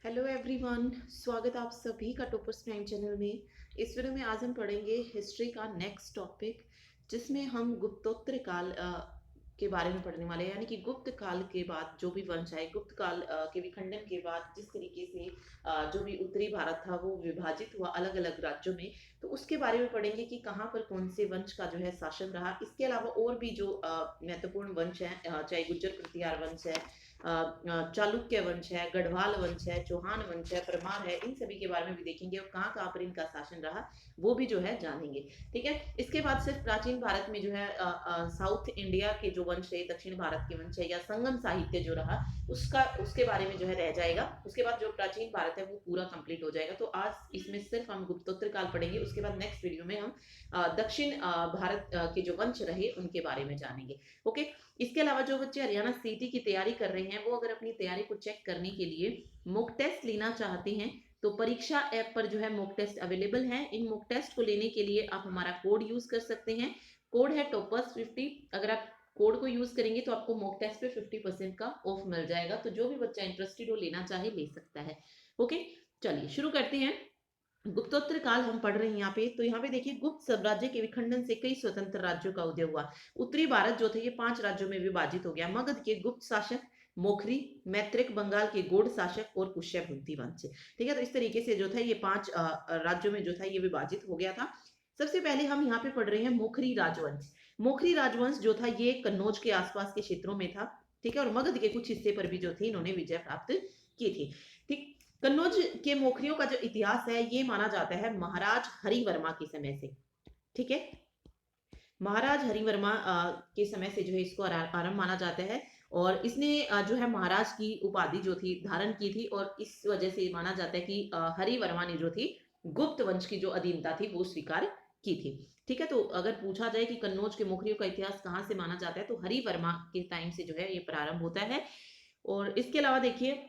Hello everyone, स्वागत है आप सभी का टॉपर्स प्राइम चैनल में। इस वीडियो में आज हम पढ़ेंगे हिस्ट्री का नेक्स्ट टॉपिक, जिसमें हम गुप्तोत्तर काल के बारे में पढ़ने वाले हैं। यानी कि गुप्त काल के बाद जो भी वंश आए, गुप्त काल के विखंडन के बाद जिस तरीके से जो भी उत्तरी भारत था वो विभाजित हुआ अलग अलग राज्यों में, तो उसके बारे में पढ़ेंगे कि कहाँ पर कौन से वंश का जो है शासन रहा। इसके अलावा और भी जो महत्वपूर्ण वंश हैं, चाहे गुज्जर प्रतिहार वंश है, चालुक्य वंश है, गढ़वाल वंश है, चौहान वंश है, परमार है, इन सभी के बारे में भी देखेंगे और कहाँ कहाँ पर इनका शासन रहा वो भी जो है जानेंगे। ठीक है। इसके बाद सिर्फ प्राचीन भारत में जो है साउथ इंडिया के जो वंश है, दक्षिण भारत के वंश है या संगम साहित्य जो रहा उसके बारे में जो है रह जाएगा। उसके बाद जो प्राचीन भारत है वो पूरा कंप्लीट हो जाएगा। तो आज इसमें सिर्फ हम गुप्तोत्तर काल पढ़ेंगे। उसके बाद नेक्स्ट वीडियो में हम दक्षिण भारत के जो वंश रहे उनके बारे में जानेंगे। ओके। इसके अलावा जो बच्चे हरियाणा सीटी की तैयारी कर रहे हैं वो अगर अपनी तैयारी को चेक करने के लिए मॉक टेस्ट लेना चाहते हैं तो परीक्षा ऐप पर जो है मॉक टेस्ट अवेलेबल है। इन मॉक टेस्ट को लेने के लिए आप हमारा कोड यूज कर सकते हैं। कोड है टॉपर्स50। अगर आप कोड को यूज करेंगे तो आपको मॉक टेस्ट पे 50% का ऑफ मिल जाएगा। तो जो भी बच्चा इंटरेस्टेड हो लेना चाहे ले सकता है। ओके, चलिए शुरू करते हैं। गुप्तोत्तर काल हम पढ़ रहे हैं यहाँ पे। तो यहाँ पे देखिए, गुप्त साम्राज्य के विखंडन से कई स्वतंत्र राज्यों का उदय हुआ। उत्तरी भारत जो थे ये 5 राज्यों में विभाजित हो गया। मगध के गुप्त शासक, मोखरी, मैत्रिक, बंगाल के गौड़ शासक और पुष्यभूति वंश। ठीक है। तो इस तरीके से जो था ये 5 राज्यों में जो था ये विभाजित हो गया था। सबसे पहले हम यहाँ पे पढ़ रहे हैं मोखरी राजवंश। मोखरी राजवंश जो था ये कन्नौज के आसपास के क्षेत्रों में था। ठीक है। और मगध के कुछ हिस्से पर भी जो थे इन्होंने विजय प्राप्त की थी। ठीक। कन्नौज के मोखरियों का जो इतिहास है ये माना जाता है महाराज हरिवर्मा के समय से। ठीक है। महाराज हरिवर्मा के समय से जो है इसको आरंभ माना जाता है। और इसने जो है महाराज की उपाधि जो थी धारण की थी और इस वजह से माना जाता है कि हरिवर्मा ने जो थी गुप्त वंश की जो अधीनता थी वो स्वीकार की थी। ठीक है। तो अगर पूछा जाए कि कन्नौज के मोखरियों का इतिहास कहाँ से माना जाता है तो हरिवर्मा के टाइम से जो है ये प्रारंभ होता है। और इसके अलावा देखिए,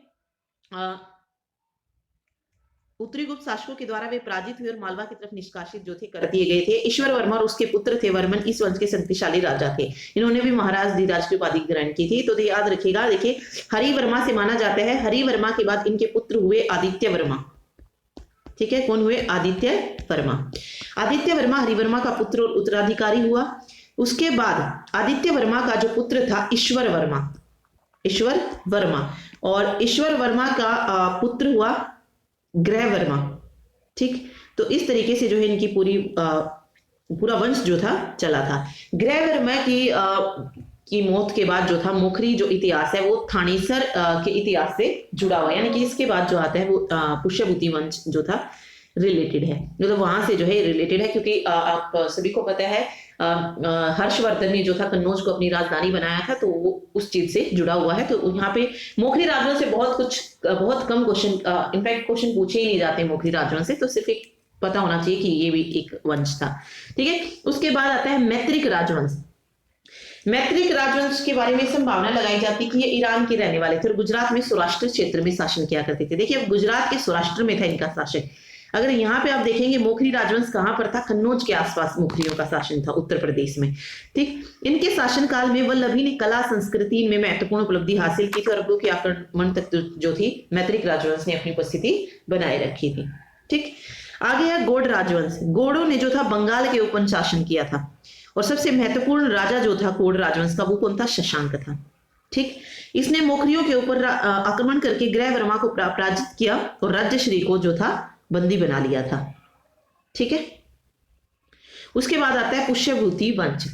उत्तरी गुप्त शासकों के द्वारा वे पराजित हुए और मालवा की तरफ निष्कासित जो थे कर दिए गए थे। ईश्वर वर्मा और उसके पुत्र थे वर्मन इस वंश के शक्तिशाली राजा थे। इन्होंने भी महाराज धीराज की उपाधि ग्रहण की थी। तो याद रखिएगा, देखिए हरि वर्मा से माना जाता है। हरि वर्मा के बाद इनके पुत्र हुए आदित्य वर्मा। ठीक है। कौन हुए? आदित्य वर्मा। आदित्य वर्मा हरिवर्मा का पुत्र और उत्तराधिकारी हुआ। उसके बाद आदित्य वर्मा का जो पुत्र था ईश्वर वर्मा, ईश्वर वर्मा, और ईश्वर वर्मा का पुत्र हुआ ग्रह वर्मा। ठीक। तो इस तरीके से जो है इनकी पूरा वंश जो था चला था। ग्रह वर्मा की मौत के बाद जो था मोखरी जो इतिहास है वो थानेसर के इतिहास से जुड़ा हुआ है। यानी कि इसके बाद जो आता है वो पुष्यभूति वंश जो था रिलेटेड है, मतलब वहां से जो है रिलेटेड है। क्योंकि आप सभी को पता है हर्षवर्धन ने जो था कन्नौज को अपनी राजधानी बनाया था, तो वो उस चीज से जुड़ा हुआ है। तो यहाँ पे मोखरी राजवंश से बहुत कम क्वेश्चन, इनफैक्ट क्वेश्चन पूछे ही नहीं जाते मोखरी राजवंश से। तो सिर्फ एक पता होना चाहिए कि ये भी एक वंश था। ठीक है। उसके बाद आता है मैत्रिक राजवंश। मैत्रिक राजवंश के बारे में संभावना लगाई जाती है कि ये ईरान के रहने वाले थे और गुजरात में सौराष्ट्र क्षेत्र में शासन किया करते थे। देखिए, अब गुजरात के सौराष्ट्र में था इनका शासन। अगर यहाँ पे आप देखेंगे मोखरी राजवंश कहां पर था, कन्नौज के आसपास मोखरियों का शासन था, उत्तर प्रदेश में। ठीक। इनके शासनकाल में वल्लभी ने कला संस्कृति में महत्वपूर्ण उपलब्धि हासिल की थी और अरबों के आक्रमण तक जो थी मैत्रिक राजवंश ने अपनी उपस्थिति बनाए रखी थी। ठीक। आगे है गौड़ राजवंश। गौड़ों ने जो था बंगाल के ऊपर शासन किया था और सबसे महत्वपूर्ण राजा जो था गौड़ राजवंश का वो कौन था? शशांक था। ठीक। इसने मोखरियों के ऊपर आक्रमण करके ग्रह वर्मा को पराजित किया और राज्यश्री को जो था बंदी बना लिया था। ठीक है। उसके बाद आता है पुष्यभूति वंश।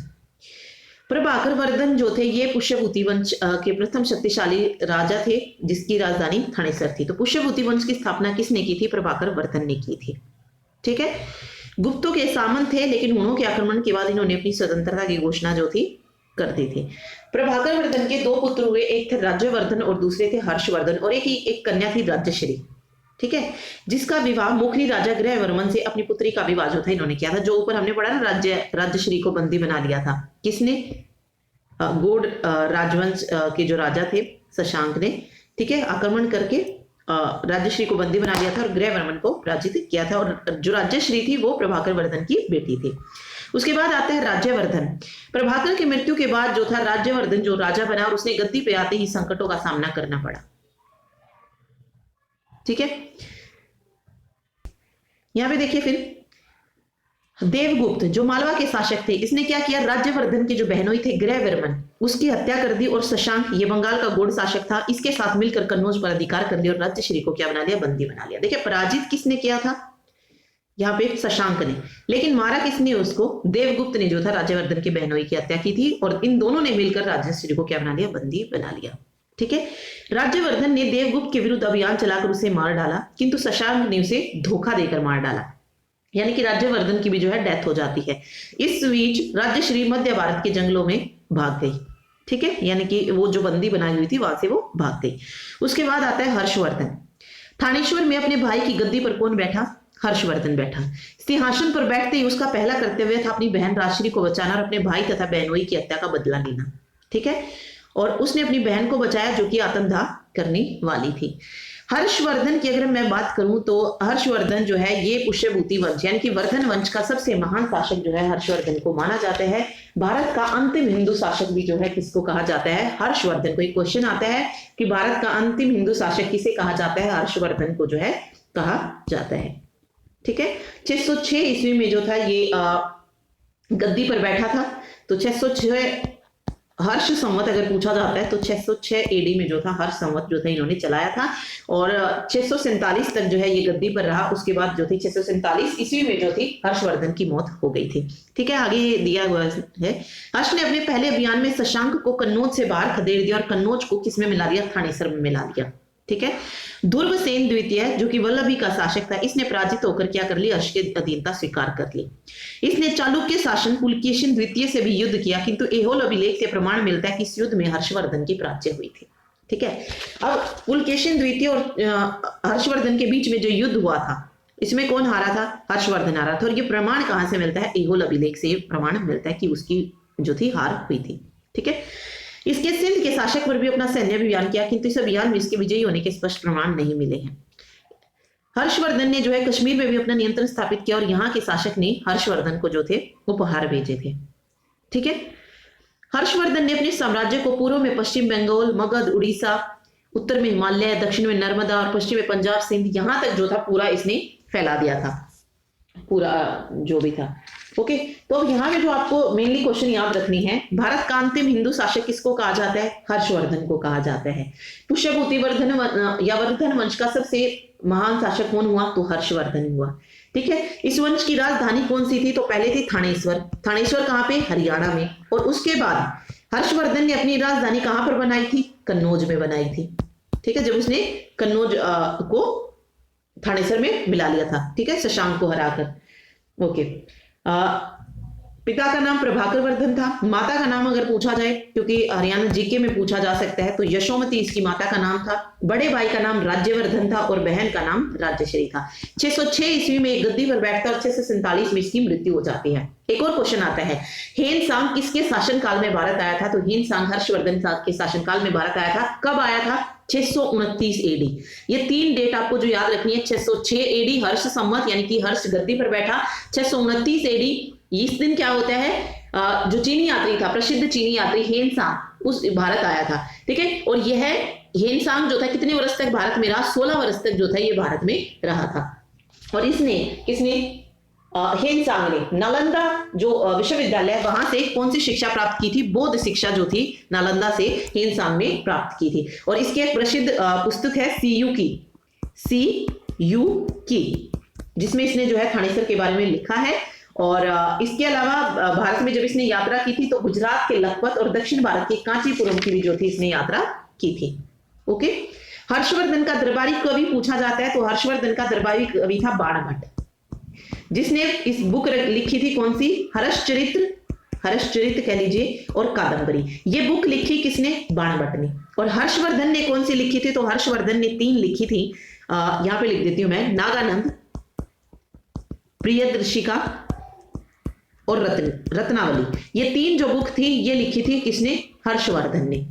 प्रभाकर वर्धन जो थे ये पुष्यभूति वंश के प्रथम शक्तिशाली राजा थे जिसकी राजधानी थानेसर थी। तो पुष्यभूति वंश की स्थापना किसने की थी? प्रभाकर वर्धन ने की थी। ठीक है। गुप्तों के सामंत थे लेकिन हुणों के आक्रमण के बाद इन्होंने अपनी स्वतंत्रता की घोषणा जो थी कर दी थी। प्रभाकर वर्धन के 2 पुत्र हुए, एक थे राज्यवर्धन और दूसरे थे हर्षवर्धन, और एक कन्या थी राज्यश्री। ठीक है। जिसका विवाह मोखरी राजा ग्रह वर्मन से अपनी पुत्री का विवाह जो था इन्होंने किया था। जो ऊपर हमने पढ़ा ना, राज्यश्री को बंदी बना लिया था किसने? गौड़ राजवंश के जो राजा थे शशांक ने। ठीक है। आक्रमण करके राज्यश्री को बंदी बना लिया था और ग्रह वर्मन को पराजित किया था। और जो राज्यश्री थी वो प्रभाकर वर्धन की बेटी थी। उसके बाद आता है राज्यवर्धन। प्रभाकर की मृत्यु के बाद जो था राज्यवर्धन जो राजा बना और उसने गद्दी पे आते ही संकटों का सामना करना पड़ा। ठीक है, यहां पे देखिए फिर देवगुप्त जो मालवा के शासक थे, इसने क्या किया, राज्यवर्धन के जो बहनोई थे ग्रहवर्मन, उसकी हत्या कर दी और शशांक, ये बंगाल का गौड़ शासक था, इसके साथ मिलकर कन्नौज पर अधिकार कर लिया और राज्यश्री को क्या बना लिया, बंदी बना लिया। देखिए पराजित किसने किया था, यहाँ पे शशांक ने, लेकिन मारा किसने उसको, देवगुप्त ने जो था राज्यवर्धन के बहनोई की हत्या की थी, और इन दोनों ने मिलकर राज्यश्री को क्या बना लिया, बंदी बना लिया। ठीक है, राज्यवर्धन ने देवगुप्त के विरुद्ध अभियान चलाकर उसे मार डाला, किंतु शशांक ने उसे धोखा देकर मार डाला, यानी कि राज्यवर्धन की भी जो है डेथ हो जाती है। इस बीच राज्यश्री मध्य भारत के जंगलों में भाग गई। ठीक है, यानी कि वो जो बंदी बनाई हुई थी वहां से वो भाग गई। उसके बाद आता है हर्षवर्धन। थानेश्वर में अपने भाई की गद्दी पर कौन बैठा, हर्षवर्धन बैठा। सिंहासन पर बैठते ही उसका पहला कर्तव्य था अपनी बहन राजश्री को बचाना और अपने भाई तथा बहनोई की हत्या का बदला लेना। ठीक है, और उसने अपनी बहन को बचाया जो कि आत्मदाह करने वाली थी। हर्षवर्धन की अगर मैं बात करूं तो हर्षवर्धन जो है ये पुष्यभूति वंश यानी कि वर्धन वंश का सबसे महान शासक जो है हर्षवर्धन को माना जाता है। भारत का अंतिम हिंदू शासक भी जो है किसको कहा जाता है, हर्षवर्धन को। एक क्वेश्चन आता है कि भारत का अंतिम हिंदू शासक किसे कहा जाता है, हर्षवर्धन को जो है कहा जाता है। ठीक है, 606 ईस्वी में जो था ये गद्दी पर बैठा था। तो 606 हर्ष संवत अगर पूछा जाता है तो 606 एडी में जो था हर्ष संवत जो था इन्होंने चलाया था, और 647 तक जो है ये गद्दी पर रहा। उसके बाद जो थी 647 ईस्वी में जो थी हर्षवर्धन की मौत हो गई थी। ठीक है, आगे ये दिया हुआ है, हर्ष ने अपने पहले अभियान में शशांक को कन्नौज से बाहर खदेड़ दिया और कन्नौज को किसमें मिला दिया, थानेसर में मिला दिया। ठीक है, ध्रुवसेन द्वितीय जो कि वल्लभी का शासक था, इसने पराजित होकर क्या कर लिया, हर्ष की अधीनता स्वीकार कर ली। इसने चालुक्य शासन पुलकेशिन द्वितीय से भी युद्ध किया, किंतु ऐहोल अभिलेख से प्रमाण मिलता है कि इस युद्ध में हर्षवर्धन की पराजय हुई थी। ठीक है, अब पुलकेशिन द्वितीय और हर्षवर्धन के बीच में जो युद्ध हुआ था इसमें कौन हारा था, हर्षवर्धन हारा था। और ये प्रमाण कहां से मिलता है, ऐहोल अभिलेख से प्रमाण मिलता है कि उसकी जो थी हार हुई थी। ठीक है, इसके सिंध के शासक पर भी अपना सैन्य अभियान किया, किंतु इस अभियान में इसके विजयी होने के स्पष्ट प्रमाण नहीं मिले हैं। हर्षवर्धन ने जो है कश्मीर में भी अपना नियंत्रण स्थापित किया और यहाँ के शासक ने हर्षवर्धन को जो थे उपहार भेजे थे। ठीक है, हर्षवर्धन ने अपने साम्राज्य को पूर्व में पश्चिम बंगाल, मगध, उड़ीसा, उत्तर में हिमालय, दक्षिण में नर्मदा और पश्चिम में पंजाब, सिंध, यहां तक जो था पूरा इसने फैला दिया था, पूरा जो भी था। ओके, तो अब यहाँ पे जो आपको मेनली क्वेश्चन याद रखनी है, भारत का अंतिम हिंदू शासक किसको कहा जाता है, हर्षवर्धन को कहा जाता है। पुष्यभूति वर्धन या वर्धन वंश का सबसे महान शासक कौन हुआ, तो हर्षवर्धन हुआ। ठीक है, इस वंश की राजधानी कौन सी थी, तो पहले थी थानेश्वर। थानेश्वर कहाँ पे, हरियाणा में। और उसके बाद हर्षवर्धन ने अपनी राजधानी कहां पर बनाई थी, कन्नौज में बनाई थी। ठीक है, जब उसने कन्नौज को थानेसर में मिला लिया था। ठीक है, शशांक को हराकर। ओके, पिता का नाम प्रभाकर वर्धन था। माता का नाम अगर पूछा जाए, क्योंकि हरियाणा जीके में पूछा जा सकता है, तो यशोमती इसकी माता का नाम था। बड़े भाई का नाम राज्यवर्धन था और बहन का नाम राज्यश्री था। 606 ईस्वी में एक गद्दी पर बैठता और 647 में इसकी मृत्यु हो जाती है। एक और क्वेश्चन आता है, हेन सांग किसके शासनकाल में भारत आया था, तो हेन सांग हर्षवर्धन के शासनकाल में भारत आया था। कब आया था, 629 एडी। ये तीन डेट आपको जो याद रखनी है, 606 एडी हर्ष संवत यानी कि हर्ष गद्दी पर बैठा, 629 एडी इस दिन क्या होता है, जो चीनी यात्री था, प्रसिद्ध चीनी यात्री हेन सांग उस भारत आया था। ठीक है, और यह हेन सांग जो था कितने वर्ष तक भारत में रहा, 16 वर्ष तक जो था ये भारत में रहा था। और इसने किसने, हेन सांग ने नालंदा जो विश्वविद्यालय है वहां से कौन सी शिक्षा प्राप्त की थी, बौद्ध शिक्षा जो थी नालंदा से हेन सांग ने प्राप्त की थी। और इसकी एक प्रसिद्ध पुस्तक है CU की, जिसमें इसने जो है थानेसर के बारे में लिखा है। और इसके अलावा भारत में जब इसने यात्रा की थी तो गुजरात के लखपत और दक्षिण भारत के कांचीपुरम की भी जो थी इसने यात्रा की थी। ओके, हर्षवर्धन का दरबारी कवि पूछा जाता है, तो हर्षवर्धन का दरबारी कवि था बाणभट्ट, जिसने इस बुक लिखी थी कौन सी, हर्षचरित कह लीजिए और कादंबरी। ये बुक लिखी किसने, बाणभट्ट ने। और हर्षवर्धन ने कौन सी लिखी थी, तो हर्षवर्धन ने 3 लिखी थी। यहां पे लिख देती हूं मैं, नागानंद, प्रियदर्शिका और रत्नावली। ये 3 जो बुक थी ये लिखी थी किसने, हर्षवर्धन ने।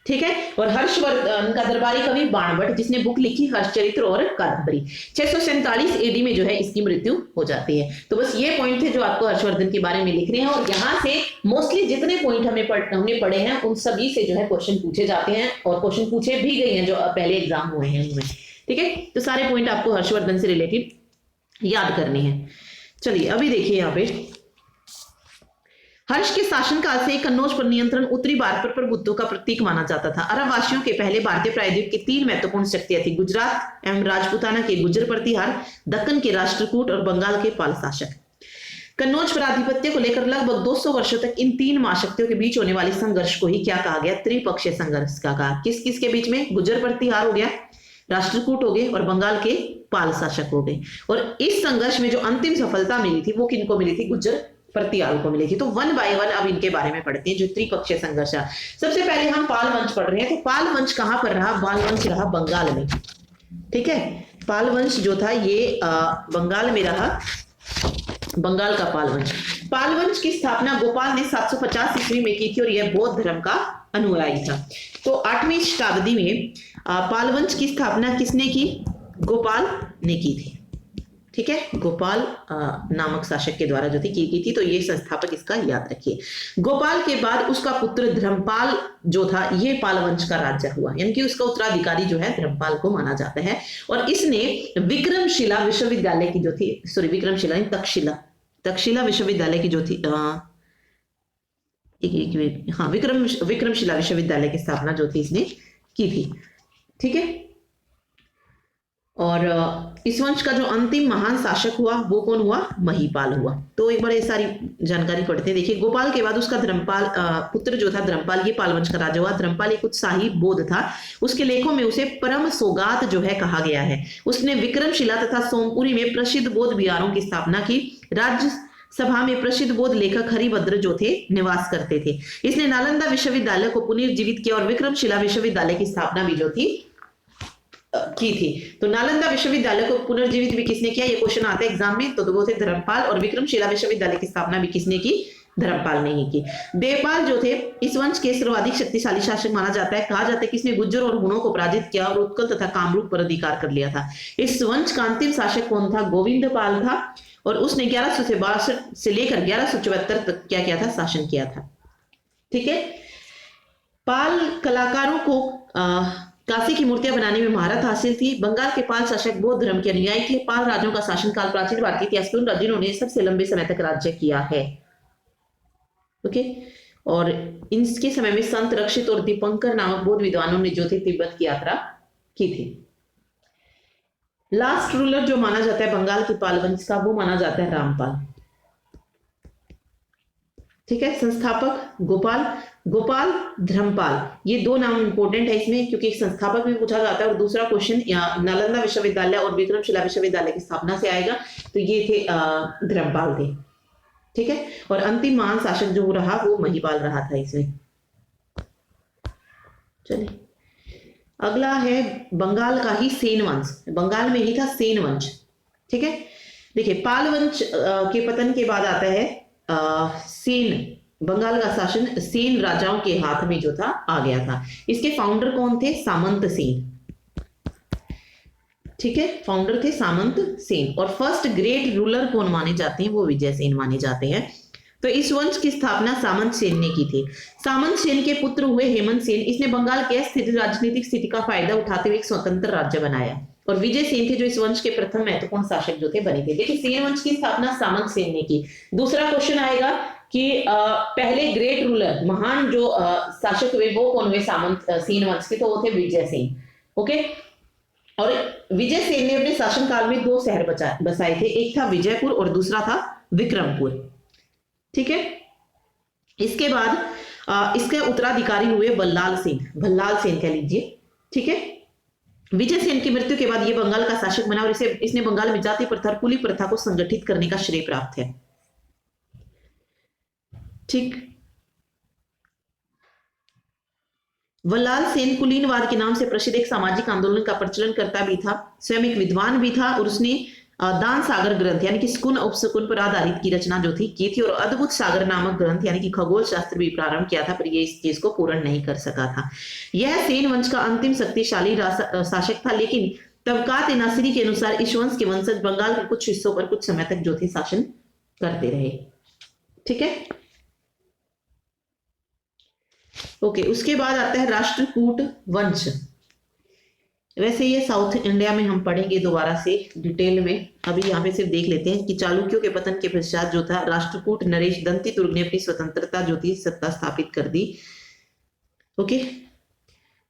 ठीक है, और हर्षवर्धन का दरबारी कवि बाणभट्ट, जिसने बुक लिखी हर्षचरित्र और कादंबरी। 647 एडी में जो है इसकी मृत्यु हो जाती है। तो बस ये पॉइंट थे जो आपको हर्षवर्धन के बारे में लिखने हैं, और यहाँ से मोस्टली जितने पॉइंट हमने पढ़े हैं उन सभी से जो है क्वेश्चन पूछे जाते हैं, और क्वेश्चन पूछे भी गए हैं जो पहले एग्जाम हुए हैं उनमें। ठीक है, तो सारे पॉइंट आपको हर्षवर्धन से रिलेटेड याद करने हैं। चलिए अभी देखिए यहाँ पे, हर्ष के शासनकाल से कन्नौज पर नियंत्रण उत्तरी भारत पर प्रभुत्व का प्रतीक माना जाता था। अरब वासियों के पहले भारतीय प्रायद्वीप की 3 महत्वपूर्ण शक्तियां थी, गुजरात एवं राजपूताना के गुर्जर प्रतिहार, दक्कन के राष्ट्रकूट और बंगाल के पाल शासक। कन्नौज पर आधिपत्य को लेकर लगभग 200 वर्षों तक इन 3 महाशक्तियों के बीच होने वाले संघर्ष को ही क्या कहा गया, त्रिपक्षीय संघर्ष का कहा। किस किस के बीच में, गुर्जर प्रतिहार हो गया, राष्ट्रकूट हो गए और बंगाल के पाल शासक हो गए। और इस संघर्ष में जो अंतिम सफलता मिली थी वो किनको मिली थी, गुर्जर प्रतिहारों को मिली थी। तो 1 बाय 1 अब इनके बारे में पढ़ते हैं जो त्रिपक्षीय संघर्ष है। सबसे पहले हम पाल वंश पढ़ रहे हैं। तो पाल वंश कहां पर रहा, पाल वंश रहा बंगाल में, ठीक है। पाल वंश जो था ये बंगाल में रहा, बंगाल का पाल वंश। पाल वंश की स्थापना गोपाल ने 750 ईस्वी में की थी और यह बौद्ध धर्म का अनुयायी था। तो 8वीं शताब्दी में पाल वंश की स्थापना किसने की, गोपाल ने की थी, ठीक है। गोपाल नामक शासक के द्वारा जो थी की थी। तो ये संस्थापक इसका याद रखिए। गोपाल के बाद उसका पुत्र धर्मपाल जो था ये पाल वंश का राजा हुआ, यानी कि उसका उत्तराधिकारी जो है धर्मपाल को माना जाता है। और इसने विक्रमशिला विश्वविद्यालय की जो थी, सॉरी विक्रमशिला नहीं, तक्षशिला विश्वविद्यालय की जो थी, हाँ विक्रमशिला विश्वविद्यालय की स्थापना जो थी इसने की थी, ठीक है। और इस वंश का जो अंतिम महान शासक हुआ वो कौन हुआ, महिपाल हुआ। तो एक बार ये सारी जानकारी पढ़ते हैं। देखिए गोपाल के बाद उसका धर्मपाल पुत्र जो था धर्मपाल, ये पाल वंश का राजा हुआ। धर्मपाल एक उत्साही बौद्ध था। उसके लेखों में उसे परम सौगात जो है कहा गया है। उसने विक्रमशिला तथा सोमपुरी में प्रसिद्ध बौद्ध विहारों की स्थापना की। राज्य सभा में प्रसिद्ध बौद्ध लेखक हरिभद्र जो थे निवास करते थे। इसने नालंदा विश्वविद्यालय को पुनर्जीवित किया और विक्रमशिला विश्वविद्यालय की स्थापना भी जो थी की थी। तो नालंदा विश्वविद्यालय को पुनर्जीवित भी किसने किया, ये क्वेश्चन आता है एग्जाम में। तो वो थे धर्मपाल। और विक्रमशिला विश्वविद्यालय की स्थापना भी किसने की, धर्मपाल ने ही की। देवपाल जो थे इस वंश के सर्वाधिक शक्तिशाली शासक माना जाता है। कहा जाता है कि इसने गुज्जर और हुणों को पराजित किया और उत्कल तथा कामरूप पर अधिकार कर लिया था। इस वंश का अंतिम शासक कौन था, गोविंदपाल था। और उसने 1162 से लेकर 1174 तक क्या किया था, शासन किया था, ठीक है। पाल कलाकारों को कांसे की मूर्तियां बनाने में महारत हासिल थी। बंगाल के पाल शासक बौद्ध धर्म के अनुयायी थे। पाल राजाओं का शासनकाल प्राचीन भारतीय इतिहास के उन राज्यों जिन्होंने सबसे लंबे समय तक राज्य किया है, ओके। और इनके समय में संत रक्षित और दीपंकर नामक बौद्ध विद्वानों ने जो थे तिब्बत की यात्रा की थी। लास्ट रूलर जो माना जाता है बंगाल की पाल वंश का वो माना जाता है रामपाल, ठीक है। संस्थापक गोपाल, गोपाल धर्मपाल, ये 2 नाम इंपॉर्टेंट है इसमें क्योंकि एक संस्थापक भी पूछा जाता है और दूसरा क्वेश्चन नालंदा विश्वविद्यालय और विक्रमशिला विश्वविद्यालय की स्थापना से आएगा। तो ये थे धर्मपाल थे, ठीक है। और अंतिम महान शासक जो रहा वो महिपाल रहा था इसमें। चलिए अगला है बंगाल का ही सेन वंश। बंगाल में ही था सेन वंश, ठीक है। देखिए पाल वंश के पतन के बाद आता है सेन। बंगाल का शासन सेन राजाओं के हाथ में जो था आ गया था। इसके फाउंडर कौन थे, सामंत सेन, ठीक है। फाउंडर थे सामंत सेन। और फर्स्ट ग्रेट रूलर कौन माने जाते हैं, वो विजय सेन माने जाते हैं। तो इस वंश की स्थापना सामंत सेन ने की थी। सामंत सेन के पुत्र हुए हेमंत सेन। इसने बंगाल के अस्थिर राजनीतिक स्थिति का फायदा उठाते हुए एक स्वतंत्र राज्य बनाया। और विजय सेन थे जो इस वंश के प्रथम महत्वपूर्ण शासक जो थे बने थे। देखिए सेन वंश की स्थापना सामंत सेन ने की। दूसरा क्वेश्चन आएगा कि पहले ग्रेट रूलर महान जो शासक हुए वो कौन हुए, सामंत सेन वंश के, तो वो थे विजय सेन, ओके। और विजय सेन ने अपने शासनकाल में 2 शहर बसाए थे। एक था विजयपुर और दूसरा था विक्रमपुर, ठीक है। इसके बाद इसके उत्तराधिकारी हुए भल्लाल सेन कह लीजिए, ठीक है। विजय सेन की मृत्यु के बाद ये बंगाल का शासक बना और इसने बंगाल में जाति प्रथा और कुली प्रथा को संगठित करने का श्रेय प्राप्त है, ठीक। वल्लाल सेन कुलीनवाद के नाम से प्रसिद्ध एक सामाजिक आंदोलन का प्रचलन करता भी था। स्वयं एक विद्वान भी था और उसने दान सागर ग्रंथ यानी कि शकुन उपशकुन पर आधारित की रचना जो थी की थी। और अद्भुत सागर नामक ग्रंथ यानी कि खगोल शास्त्र भी प्रारंभ किया था, पर ये इस चीज को पूर्ण नहीं कर सका था। यह सेन वंश का अंतिम शक्तिशाली शासक था। लेकिन तबकात नासिरी के अनुसार इस वंश के वंशज बंगाल के कुछ हिस्सों पर कुछ समय तक जो थे शासन करते रहे, ठीक है। ओके, उसके बाद आता है राष्ट्रकूट वंश। वैसे ये साउथ इंडिया में हम पढ़ेंगे दोबारा से डिटेल में, अभी यहाँ पे सिर्फ देख लेते हैं कि चालुक्यों के पतन के पश्चात जो था राष्ट्रकूट नरेश दंतिदुर्ग ने अपनी स्वतंत्रता जो थी सत्ता स्थापित कर दी। ओके,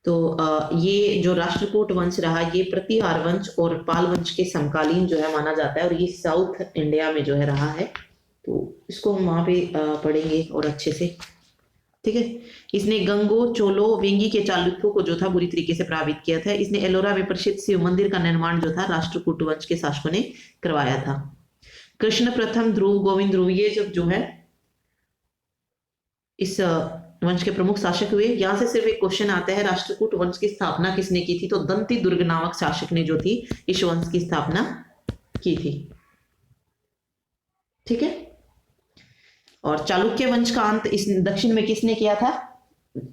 तो ये जो राष्ट्रकूट वंश रहा ये प्रतिहार वंश और पाल वंश के समकालीन जो है माना जाता है, और ये साउथ इंडिया में जो है रहा है, तो इसको हम वहां पे पढ़ेंगे और अच्छे से। ठीक है, इसने गंगो चोलो वेंगी के चालुक्यों को जो था बुरी तरीके से प्रभावित किया था। इसने एलोरा में प्रसिद्ध शिव मंदिर का निर्माण जो था राष्ट्रकूट वंश के शासकों ने करवाया था। कृष्ण प्रथम, ध्रुव, गोविंद ध्रुव, ये जो है इस वंश के प्रमुख शासक हुए। यहां से सिर्फ एक क्वेश्चन आता है, राष्ट्रकूट वंश की स्थापना किसने की थी? तो दंती दुर्ग नामक शासक ने जो थी इस वंश की स्थापना की थी। ठीक है, और चालुक्य वंश का अंत इस दक्षिण में किसने किया था?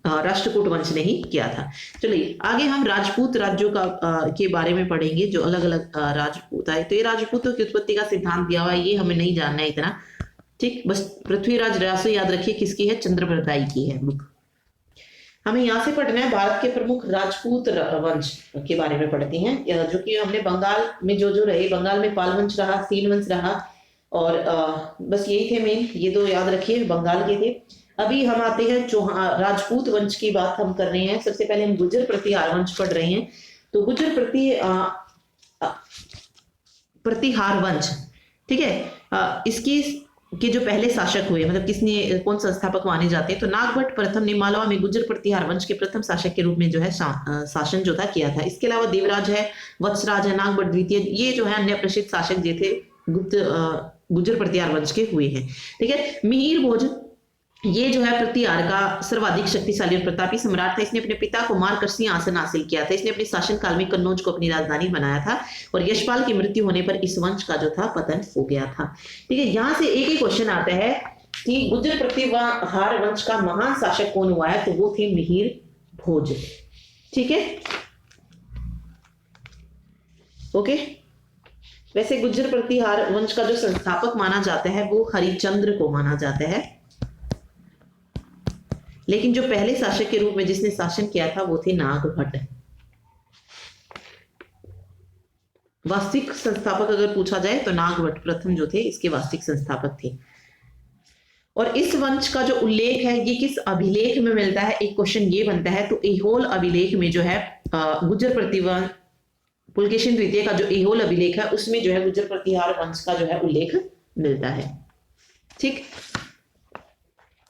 राष्ट्रकूट वंश ने ही किया था। चलिए आगे हम राजपूत राज्यों का के बारे में पढ़ेंगे, जो अलग अलग राजपूत आए। तो ये राजपूतों की उत्पत्ति का सिद्धांत दिया हुआ है, ये हमें नहीं जानना है इतना। ठीक, बस पृथ्वीराज रासो याद रखिए किसकी है? चंद्रप्रदाई की है बुक। हमें यहाँ से पढ़ना है भारत के प्रमुख राजपूत वंश के बारे में पढ़ते हैं, जो कि हमने बंगाल में जो रहे, बंगाल में पाल वंश रहा, सेन वंश रहा, और बस यही थे मेन, ये दो याद रखिए बंगाल के थे। अभी हम आते हैं चौहान राजपूत वंश की बात हम कर रहे हैं। सबसे पहले हम गुर्जर प्रतिहार वंश पढ़ रहे हैं। तो गुर्जर प्रतिहार वंश, ठीक है, इसकी के जो पहले शासक हुए, मतलब किसने, कौन संस्थापक माने जाते हैं? तो नागभट्ट प्रथम ने मालवा में गुर्जर प्रतिहार वंश के प्रथम शासक के रूप में जो है शासन जो था किया था। इसके अलावा देवराज है, वत्सराज है, नागभट्ट द्वितीय, ये जो है अन्य प्रसिद्ध शासक जो थे गुप्त गुर्जर प्रतिहार वंश के हुए हैं। ठीक है, मिहिर भोज ये जो है प्रतिहार का सर्वाधिक शक्तिशाली और प्रतापी सम्राट था। इसने अपने पिता को मारकर सिंहासन हासिल किया था। इसने अपने शासनकाल में कन्नौज को अपनी राजधानी बनाया था, और यशपाल की मृत्यु होने पर इस वंश का जो था पतन हो गया था। ठीक है, यहां से एक ही क्वेश्चन आता है कि गुर्जर प्रतिहार वंश का महान शासक कौन हुआ है? तो वो थे मिहिर भोज। ठीक है, ओके। वैसे गुर्जर प्रतिहार वंश का जो संस्थापक माना जाता है वो हरिश्चंद्र को माना जाता है, लेकिन जो पहले शासक के रूप में जिसने शासन किया था वो थे नागभट्ट। वास्तविक संस्थापक अगर पूछा जाए तो नागभट्ट प्रथम जो थे इसके वास्तविक संस्थापक थे। और इस वंश का जो उल्लेख है ये किस अभिलेख में मिलता है? एक क्वेश्चन ये बनता है। तो ऐहोल अभिलेख में जो है गुर्जर प्रतिहार पुलकेशिन द्वितीय का जो ऐहोल अभिलेख है उसमें जो है गुर्जर प्रतिहार वंश का जो है उल्लेख मिलता है। ठीक,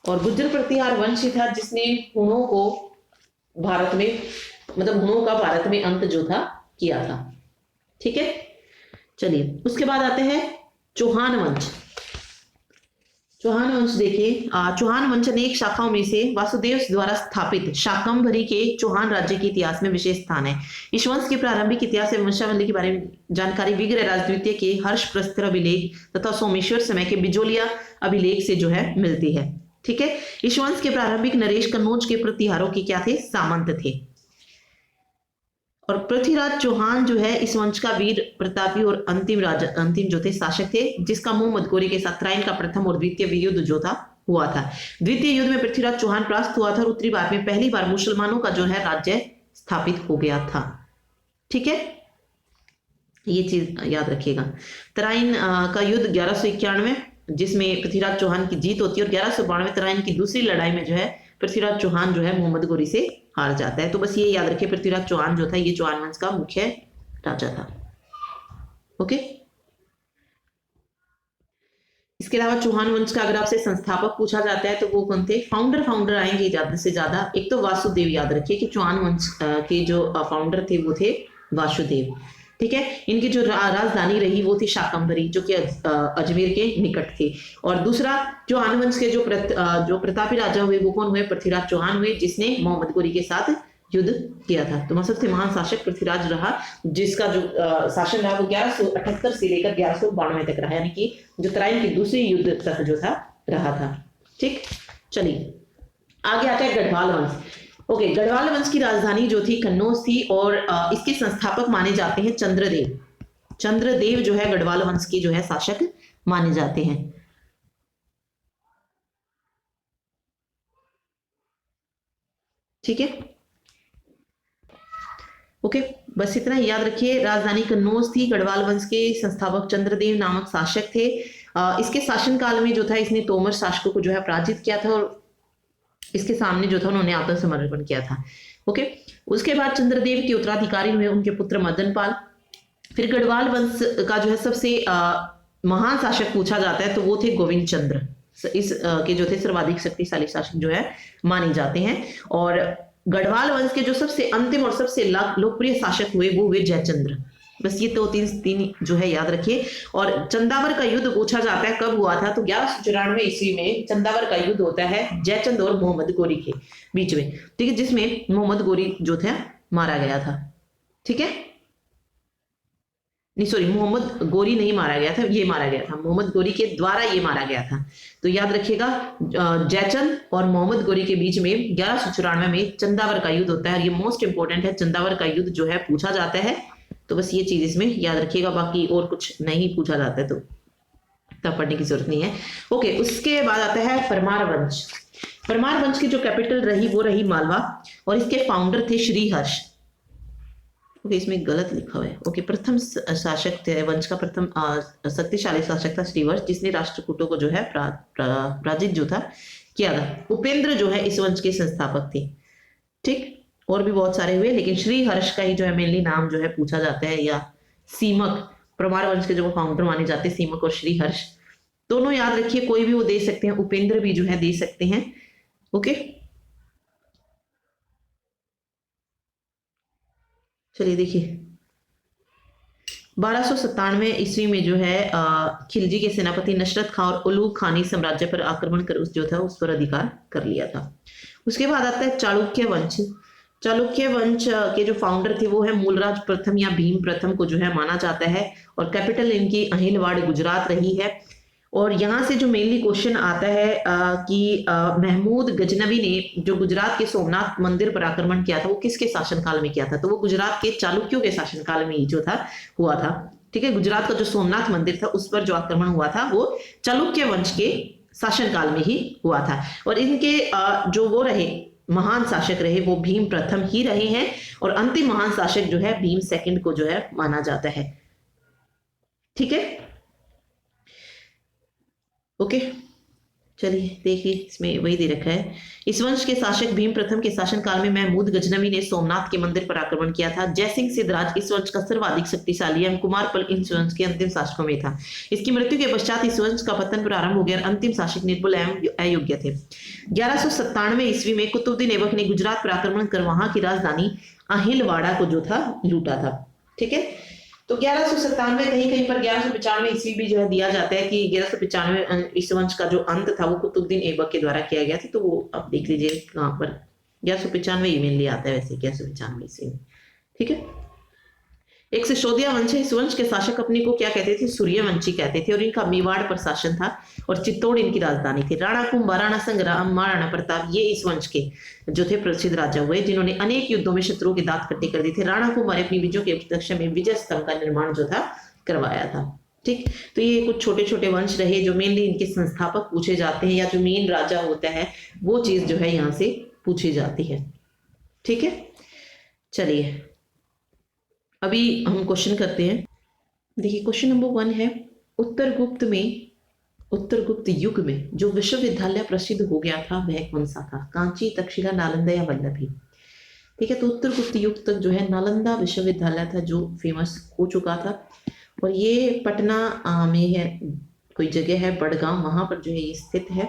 और गुर्जर प्रतिहार वंश था जिसने हुणों को भारत में, मतलब हुणों का भारत में अंत जो था किया था। ठीक है, चलिए उसके बाद आते हैं चौहान वंश। चौहान वंश देखिए, चौहान वंश अनेक शाखाओं में से वासुदेव द्वारा स्थापित शाकंभरी के चौहान राज्य के इतिहास में विशेष स्थान है। इस वंश के प्रारंभिक इतिहास एवं वंशावली के बारे में जानकारी विग्रहराज द्वितीय के हर्ष प्रस्तर अभिलेख तथा सोमेश्वर समय के बिजोलिया अभिलेख से जो है मिलती है। ठीक है, इस वंश के प्रारंभिक नरेश कन्नौज के प्रतिहारों के क्या थे? सामंत थे। और पृथ्वीराज चौहान जो है इस वंश का वीर प्रतापी और अंतिम जो थे शासक थे, जिसका मुंह मदकोरी के साथ त्राइन का प्रथम और द्वितीय युद्ध जो था हुआ था। द्वितीय युद्ध में पृथ्वीराज चौहान परास्त हुआ था और उत्तरी भारत में पहली बार मुसलमानों का जो है राज्य स्थापित हो गया था। ठीक है, ये चीज याद रखिएगा। तराइन का युद्ध 1191 जिसमें पृथ्वीराज चौहान की जीत होती है, और 1192 तराइन की दूसरी लड़ाई में जो है पृथ्वीराज चौहान जो है मोहम्मद गोरी से हार जाता है। तो बस ये याद रखिए, पृथ्वीराज चौहान जो था ये चौहान वंश का मुख्य राजा था। ओके, इसके अलावा चौहान वंश का अगर आपसे संस्थापक पूछा जाता है तो वो कौन थे? फाउंडर आएंगे ज्यादा से ज्यादा। एक तो वासुदेव, याद रखिए कि चौहान वंश के जो फाउंडर थे वो थे वासुदेव। ठीक है, इनकी जो राजधानी रही वो थी शाकंभरी, जो कि अजमेर के निकट थी। और दूसरा चौहान वंश के जो प्रतापी राजा हुए वो कौन हुए? पृथ्वीराज चौहान हुए, जिसने मोहम्मद गोरी के साथ युद्ध किया था। तो सबसे महान शासक पृथ्वीराज रहा, जिसका जो शासन रहा वो 1178 से लेकर 1192 तक रहा, यानी कि जो तराइन की दूसरी युद्ध तक जो था रहा था। ठीक, चलिए आगे आता है गढ़वाल वंश। ओके, गढ़वाल वंश की राजधानी जो थी कन्नौज थी, और इसके संस्थापक माने जाते हैं चंद्रदेव। चंद्रदेव जो है गढ़वाल वंश के जो है शासक माने जाते हैं। ठीक है, ओके, बस इतना ही याद रखिए। राजधानी कन्नौज थी। गढ़वाल वंश के संस्थापक चंद्रदेव नामक शासक थे। इसके शासनकाल में जो था इसने तोमर शासकों को जो है पराजित किया था और इसके सामने जो था उन्होंने आत्मसमर्पण किया था। ओके, उसके बाद चंद्रदेव के उत्तराधिकारी हुए उनके पुत्र मदनपाल। फिर गढ़वाल वंश का जो है सबसे महान शासक पूछा जाता है तो वो थे गोविंद चंद्र। इस के जो थे सर्वाधिक शक्तिशाली शासक जो है माने जाते हैं। और गढ़वाल वंश के जो सबसे अंतिम और सबसे लोकप्रिय शासक हुए वो हुए जयचंद्र। बस ये तो तीन जो है याद रखिए। और चंदावर का युद्ध पूछा जाता है कब हुआ था, तो 1194 ईस्वी में चंदावर का युद्ध होता है जयचंद और मोहम्मद गोरी के बीच में, ठीक है, जिसमें मोहम्मद गोरी जो था मारा गया था। ठीक है, नहीं सॉरी, मोहम्मद गोरी नहीं मारा गया था, ये मारा गया था, मोहम्मद गोरी के द्वारा ये मारा गया था। तो याद रखिएगा जयचंद और मोहम्मद गोरी के बीच में 1194 में चंदावर का युद्ध होता है। ये मोस्ट इंपोर्टेंट है, चंदावर का युद्ध जो है पूछा जाता है। तो बस ये चीज इसमें याद रखिएगा, बाकी और कुछ नहीं पूछा जाता है तो तब पढ़ने की जरूरत नहीं है। ओके, उसके बाद आता है परमार वंश। परमार वंश की जो कैपिटल रही वो रही मालवा और इसके फाउंडर थे श्रीहर्ष। ओके, इसमें गलत लिखा हुआ है। ओके, प्रथम शासक थे वंश का, प्रथम शक्तिशाली शासक था श्रीहर्ष, जिसने राष्ट्रकूटों को जो है पराजित जो था किया था। उपेंद्र जो है इस वंश के संस्थापक थे। ठीक, और भी बहुत सारे हुए, लेकिन श्रीहर्ष का ही जो है मेनली नाम जो है पूछा जाता है, या सीमक, परमार वंश के जो फाउंडर माने जाते हैं सीमक और श्रीहर्ष, दोनों याद रखिए, कोई भी वो दे सकते हैं, उपेंद्र भी जो है दे सकते हैं। ओके, चलिए देखिए 1297 ईस्वी में जो है खिलजी के सेनापति नसरत खां और उलूग खानी साम्राज्य पर आक्रमण कर जो था उस पर अधिकार कर लिया था। उसके बाद आता है चालुक्य वंश। चालुक्य वंश के जो फाउंडर थे वो है मूलराज प्रथम या भीम प्रथम को जो है माना जाता है और कैपिटल इनकी अहिलवाड़ गुजरात रही है। और यहाँ से जो मेनली क्वेश्चन आता है कि महमूद गजनवी ने जो गुजरात के सोमनाथ मंदिर पर आक्रमण किया था वो किसके शासनकाल में किया था, तो वो गुजरात के चालुक्यों के शासनकाल में ही जो था हुआ था। ठीक है, गुजरात का जो सोमनाथ मंदिर था उस पर जो आक्रमण हुआ था वो चालुक्य वंश के शासनकाल में ही हुआ था। और इनके जो वो रहे महान शासक रहे वो भीम प्रथम ही रहे हैं और अंतिम महान शासक जो है भीम सेकंड को जो है माना जाता है। ठीक है, ओके, चलिए देखिए इसमें वही दे रखा है। इस वंश के शासक भीम प्रथम के शासनकाल में महमूद गजनवी ने सोमनाथ के मंदिर पर आक्रमण किया था। जयसिंह सिद्धराज इस वंश का सर्वाधिक शक्तिशाली एवं कुमारपल इस वंश के अंतिम शासकों में था। इसकी मृत्यु के पश्चात इस वंश का पतन प्रारंभ हो गया और अंतिम शासक निर्बल एवं अयोग्य थे। 1197 ईस्वी में कुतुबुद्दीन ऐबक ने गुजरात पर आक्रमण कर वहां की राजधानी अहिलवाड़ा को जो था लूटा था। ठीक है, तो 1197 कहीं पर 1195 ईस्वी भी जो है दिया जाता है कि 1195 इस वंश का जो अंत था वो कुतुबुद्दीन ऐबक के द्वारा किया गया था। तो वो आप देख लीजिए कहाँ पर 1195 मेनली आता है वैसे 1195 ईस्वी में। ठीक है, एक सिसोदिया वंश है। इस वंश के शासक अपने को क्या कहते थे, सूर्यवंशी कहते थे और इनका मेवाड़ पर शासन था और चित्तौड़ इनकी राजधानी थी। राणा कुंभ, राणा संग्राम, महाराणा प्रताप ये इस वंश के जो थे प्रसिद्ध राजा हुए जिन्होंने अनेक युद्धों में शत्रुओं के दांत खट्टे कर दिए थे। राणा कुंभ ने अपनी विजयों के उपलक्ष्य में विजय स्तंभ का निर्माण जो था करवाया था। ठीक, तो ये कुछ छोटे छोटे वंश रहे जो मेनली इनके संस्थापक पूछे जाते हैं या जो मेन राजा होता है वो चीज जो है यहाँ से पूछी जाती है। ठीक है, चलिए अभी हम क्वेश्चन करते हैं। देखिए क्वेश्चन नंबर 1 है, उत्तर गुप्त युग में जो विश्वविद्यालय प्रसिद्ध हो गया था वह कौन सा था, कांची, तक्षशिला, नालंदा या वल्लभी। ठीक है, तो उत्तर गुप्त युग तक जो है नालंदा विश्वविद्यालय था जो फेमस हो चुका था और ये पटना में है, कोई जगह है बड़गांव, वहां पर जो है ये स्थित है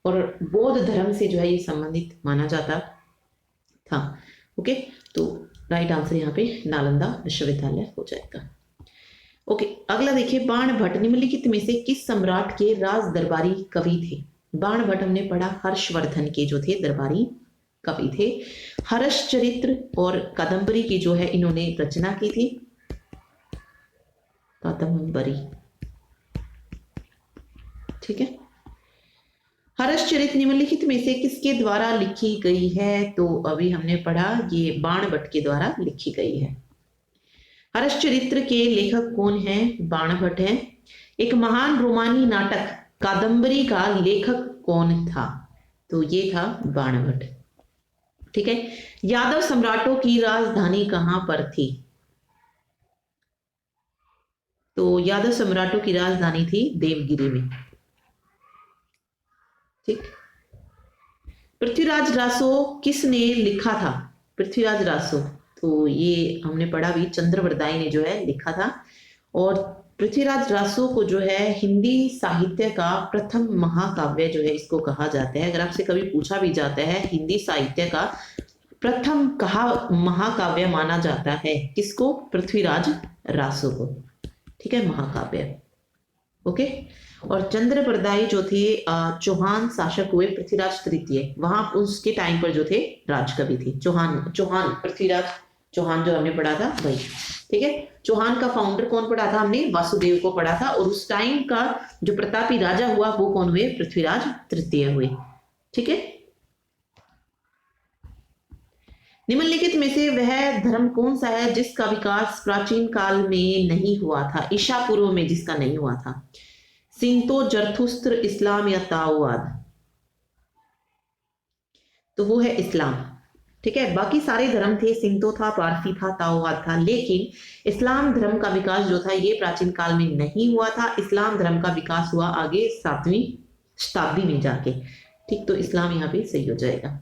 और बौद्ध धर्म से जो है ये संबंधित माना जाता था। ओके, तो राइट आंसर यहाँ पे नालंदा विश्वविद्यालय हो जाएगा। ओके, अगला देखिए, बाणभट्ट निम्नलिखित में से किस सम्राट के राज दरबारी कवि थे। बाणभट्ट हमने पढ़ा हर्षवर्धन के जो थे दरबारी कवि थे। हर्षचरित्र और कादम्बरी की जो है इन्होंने रचना की थी, कादम्बरी। ठीक है, हर्षचरित निम्नलिखित में से किसके द्वारा लिखी गई है, तो अभी हमने पढ़ा ये बाणभट्ट के द्वारा लिखी गई है। हर्षचरित्र के लेखक कौन है, बाणभट्ट है। एक महान रोमानी नाटक कादम्बरी का लेखक कौन था, तो ये था बाणभट्ट। ठीक है, यादव सम्राटों की राजधानी कहां पर थी, तो यादव सम्राटों की राजधानी थी देवगिरी में। ठीक। पृथ्वीराज रासो किसने लिखा था? पृथ्वीराज रासो, तो ये हमने पढ़ा भी, चंद्रवरदाई ने जो है लिखा था। और पृथ्वीराज रासो को जो है हिंदी साहित्य का प्रथम महाकाव्य जो है इसको कहा जाता है। अगर आपसे कभी पूछा भी जाता है हिंदी साहित्य का प्रथम कहा महाकाव्य माना जाता है किसको? पृथ्वीराज रासो को। ठीक है, महाकाव्य। ओके। और चंद्रप्रदाई जो थे चौहान शासक हुए पृथ्वीराज तृतीय, वहां उसके टाइम पर जो थे राजकवि थे चौहान पृथ्वीराज चौहान जो हमने पढ़ा था वही। ठीक है, चौहान का फाउंडर कौन पढ़ा था हमने? वासुदेव को पढ़ा था। और उस टाइम का जो प्रतापी राजा हुआ वो कौन हुए? पृथ्वीराज तृतीय हुए। ठीक है। निम्नलिखित में से वह धर्म कौन सा है जिसका विकास प्राचीन काल में नहीं हुआ था? ईसा पूर्व में जिसका नहीं हुआ था। सिंतो, जरथुस्त्र, इस्लाम या ताओवाद? तो वो है इस्लाम। ठीक है, बाकी सारे धर्म थे, सिंतो था, पारसी था, ताओवाद था, लेकिन इस्लाम धर्म का विकास जो था ये प्राचीन काल में नहीं हुआ था। इस्लाम धर्म का विकास हुआ आगे 7वीं शताब्दी में जाके। ठीक, तो इस्लाम यहाँ पे सही हो जाएगा।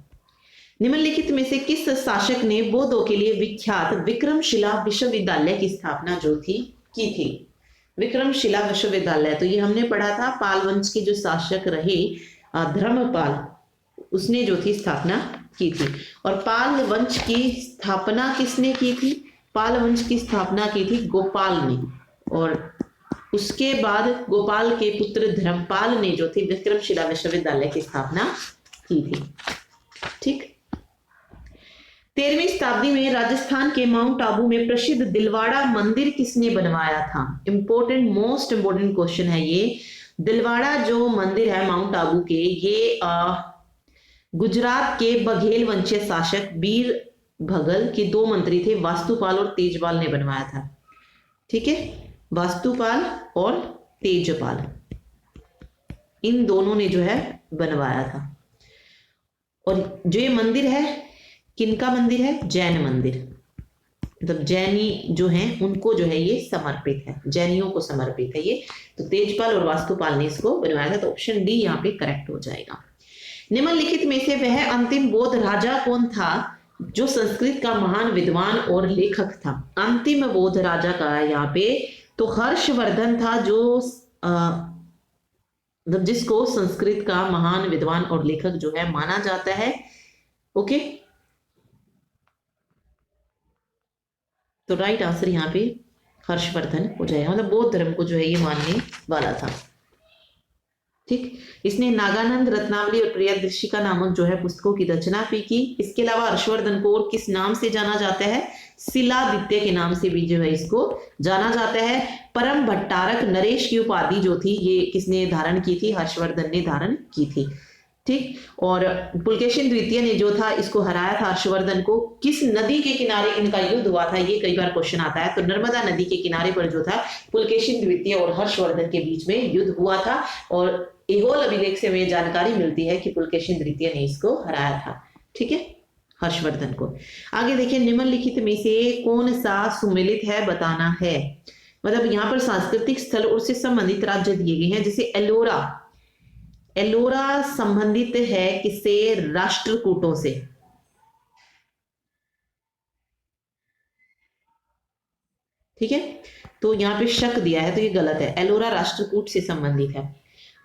निम्नलिखित में से किस शासक ने बौद्धों के लिए विख्यात विक्रमशिला विश्वविद्यालय की स्थापना जो थी की थी? विक्रमशिला विश्वविद्यालय, तो ये हमने पढ़ा था, पाल वंश के जो शासक रहे धर्मपाल, उसने जो थी स्थापना की थी। और पाल वंश की स्थापना किसने की थी? पाल वंश की स्थापना की थी गोपाल ने। और उसके बाद गोपाल के पुत्र धर्मपाल ने जो थी विक्रमशिला विश्वविद्यालय की स्थापना की थी। ठीक। 13वीं शताब्दी में राजस्थान के माउंट आबू में प्रसिद्ध दिलवाड़ा मंदिर किसने बनवाया था? इंपॉर्टेंट, मोस्ट इंपॉर्टेंट क्वेश्चन है ये। दिलवाड़ा जो मंदिर है माउंट आबू के, ये गुजरात के बघेल वंशीय शासक वीर भगल के 2 मंत्री थे, वास्तुपाल और तेजपाल ने बनवाया था। ठीक है, वास्तुपाल और तेजपाल, इन दोनों ने जो है बनवाया था। और जो ये मंदिर है किनका मंदिर है? जैन मंदिर, मतलब जैनी जो हैं उनको जो है ये समर्पित है, जैनियों को समर्पित है ये। तो तेजपाल और वास्तुपाल ने इसको बनवाया था। तो ऑप्शन डी यहाँ पे करेक्ट हो जाएगा। निम्नलिखित में से वह अंतिम बौद्ध राजा कौन था जो संस्कृत का महान विद्वान और लेखक था? अंतिम बौद्ध राजा का है यहाँ पे, तो हर्षवर्धन था, जो जिसको संस्कृत का महान विद्वान और लेखक जो है माना जाता है। ओके, तो राइट आंसर यहाँ पे हर्षवर्धन हो जाएगा, मतलब बौद्ध धर्म को जो है ये मानने वाला था। ठीक, इसने नागानंद, रत्नावली और प्रियदर्शिका नामक जो है पुस्तकों की रचना भी की। इसके अलावा हर्षवर्धन को और किस नाम से जाना जाता है? शिलादित्य के नाम से भी जो है इसको जाना जाता है। परम भट्टारक नरेश की उपाधि जो थी ये किसने धारण की थी? हर्षवर्धन ने धारण की थी। ठीक, और पुलकेशिन द्वितीय ने जो था इसको हराया था हर्षवर्धन को। किस नदी के किनारे इनका युद्ध हुआ था? ये कई बार क्वेश्चन आता है। तो नर्मदा नदी के किनारे पर जो था पुलकेशिन द्वितीय और हर्षवर्धन के बीच में युद्ध हुआ था। और ऐहोल अभिलेख से हमें जानकारी मिलती है कि पुलकेशिन द्वितीय ने इसको हराया था। ठीक है, हर्षवर्धन को। आगे देखिए, निम्नलिखित में से कौन सा सुमेलित है बताना है। मतलब यहाँ पर सांस्कृतिक स्थल और उससे संबंधित राज्य दिए गए हैं। जैसे एलोरा, एलोरा संबंधित है किससे? राष्ट्रकूटों से। ठीक है, तो यहाँ पे शक दिया है तो ये गलत है, एलोरा राष्ट्रकूट से संबंधित है।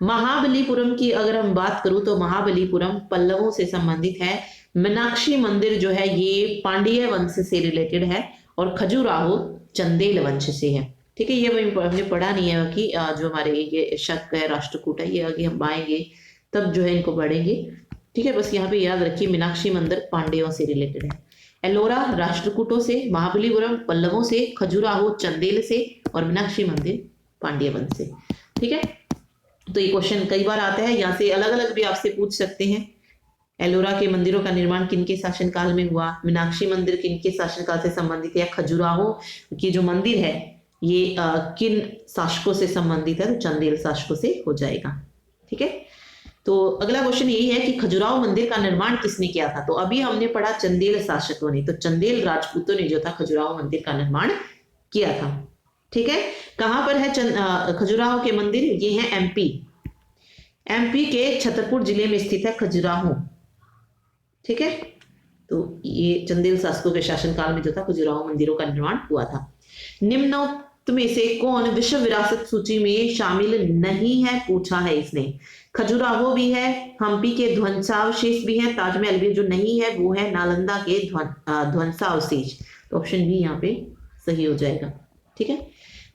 महाबलीपुरम की अगर हम बात करूं तो महाबलीपुरम पल्लवों से संबंधित है। मीनाक्षी मंदिर जो है ये पांड्य वंश से रिलेटेड है। और खजुराहो चंदेल वंश से है। ठीक है, ये हमने पढ़ा नहीं है कि जो हमारे ये शक है राष्ट्रकूट है, ये आगे हम आएंगे तब जो है इनको पढ़ेंगे। ठीक है, बस यहाँ पे याद रखिए मीनाक्षी मंदिर पांड्यों से रिलेटेड है। एलोरा राष्ट्रकूटों से, महाबलीपुरम पल्लवों से, खजुराहो चंदेल से और मीनाक्षी मंदिर पांड्य वंश से। ठीक है, तो ये क्वेश्चन कई बार आता है, यहाँ से अलग अलग भी आपसे पूछ सकते हैं। एलोरा के मंदिरों का निर्माण किनके शासनकाल में हुआ? मीनाक्षी मंदिर किनके शासनकाल से संबंधित है? खजुराहो की जो मंदिर है ये किन शासकों से संबंधित है? तो चंदेल शासकों से हो जाएगा। ठीक है, तो अगला क्वेश्चन यही है कि खजुराहो मंदिर का निर्माण किसने किया था? तो अभी हमने पढ़ा चंदेल शासकों ने, तो चंदेल राजपूतों ने जो था खजुराहो मंदिर का निर्माण किया था। ठीक है, कहां पर है खजुराहो के मंदिर? ये है एमपी के छतरपुर जिले में स्थित है खजुराहो। ठीक है, तो ये चंदेल शासकों के शासनकाल में जो था खजुराहो मंदिरों का निर्माण हुआ था। निम्नोक्त में से कौन विश्व विरासत सूची में शामिल नहीं है, पूछा है इसने। खजुराहो भी है, हम्पी के ध्वंसावशेष भी है, ताजमहल भी। जो नहीं है वो है नालंदा के ध्वंसावशेष। तो ऑप्शन बी यहाँ पे सही हो जाएगा। ठीक है,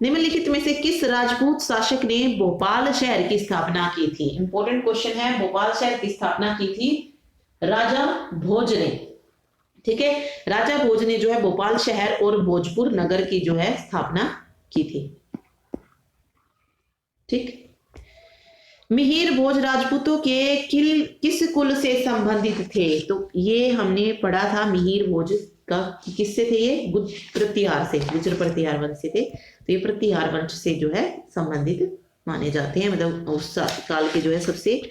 निम्नलिखित में से किस राजपूत शासक ने भोपाल शहर की स्थापना की थी? इंपॉर्टेंट क्वेश्चन है। भोपाल शहर की स्थापना की थी राजा भोज ने। ठीक है, राजा भोज ने जो है भोपाल शहर और भोजपुर नगर की जो है स्थापना की थी। ठीक, मिहिर भोज राजपूतों के किस कुल से संबंधित थे? तो ये हमने पढ़ा था मिहिर भोज का किससे थे? ये प्रतिहार से, गुर्जर प्रतिहार वंश से थे। तो ये प्रतिहार वंश से जो है संबंधित माने जाते हैं। मतलब उस काल के जो है सबसे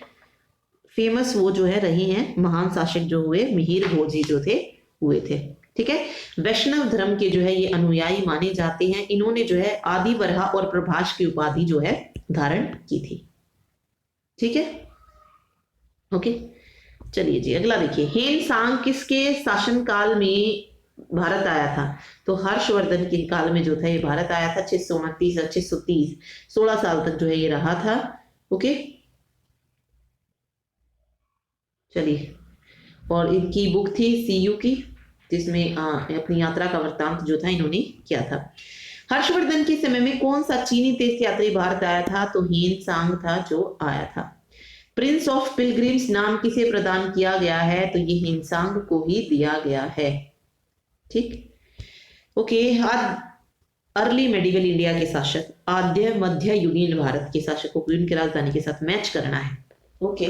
फेमस वो जो है रहे हैं महान शासक जो हुए मिहिर भोज ही जो थे हुए थे। ठीक है, वैष्णव धर्म के जो है ये अनुयायी माने जाते हैं। इन्होंने जो है आदि वरहा और प्रभाष की उपाधि जो है धारण की थी। ठीक है, ओके, चलिए जी अगला देखिए। हेन सांग किसके शासनकाल में भारत आया था? तो हर्षवर्धन के काल में जो था ये भारत आया था। 629 और 630, 16 साल तक जो है ये रहा था। ओके, चलिए, और इनकी बुक थी सीयू की, जिसमें अपनी यात्रा का वृत्तांत जो था इन्होंने किया था। हर्षवर्धन के समय में कौन सा चीनी तीर्थयात्री भारत आया था? तो हेन सांग था जो आया था। प्रिंस ऑफ पिलग्रिम्स नाम किसे प्रदान किया गया है? तो ये हेन सांग को ही दिया गया है। ठीक, ओके, अर्ली मेडिवल इंडिया के शासक, आद्य मध्य युगीन भारत के शासकों को उनकी राजधानी के साथ मैच करना है। ओके,